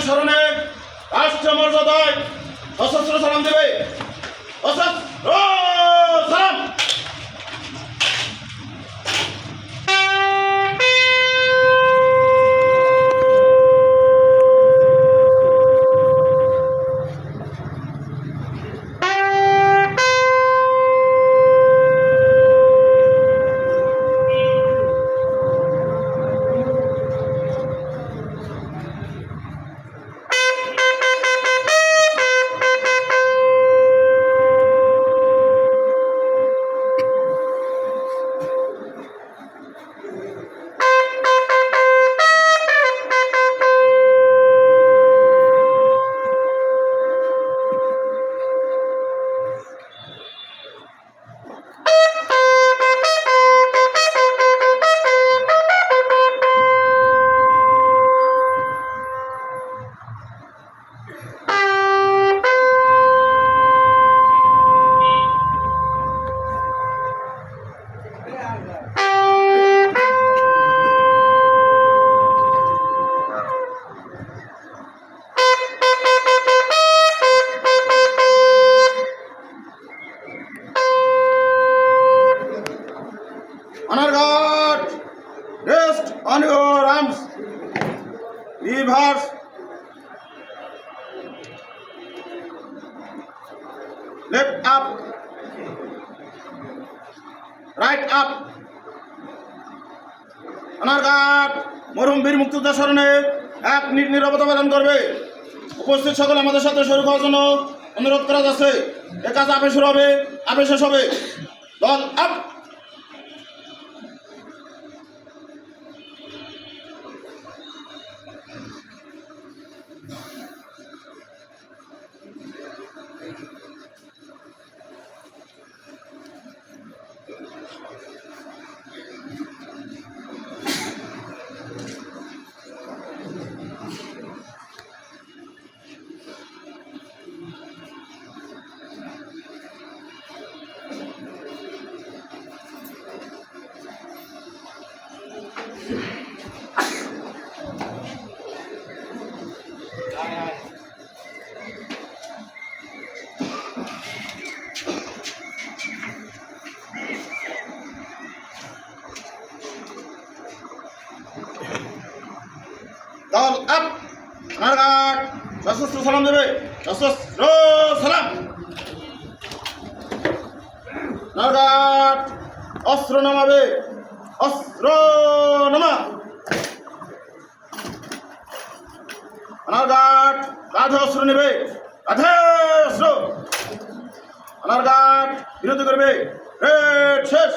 স্মরণে রাষ্ট্র মর্যাদায় সশস্ত্র সালাম দেবে। সশস্ত্র সালাম। Honor guard, rest on your arms. Reverse. Left up. Right up. Honor guard, মরহুম বীর মুক্তিযোদ্ধা স্মরণে 1 মিনিট নীরবতা পালন করবে। উপস্থিত সকল আমাদের সাথে শরীক হওয়ার জন্য অনুরোধ করা যাচ্ছে। এ কাজ আপে শুরু হবে, আপে শেষ হবে। দল আপ। দল আপ। নারঘাট সশস্ত্র সালাম দেবে। সশস্ত্র সালাম। নারঘাট অস্ত্র নামাবে। অস্ত্র নামা। নারঘাট কাঁধে অস্ত্র নেবে। কাঁধে অস্ত্র। নারঘাট বিরতি করবে। রেড শেষ।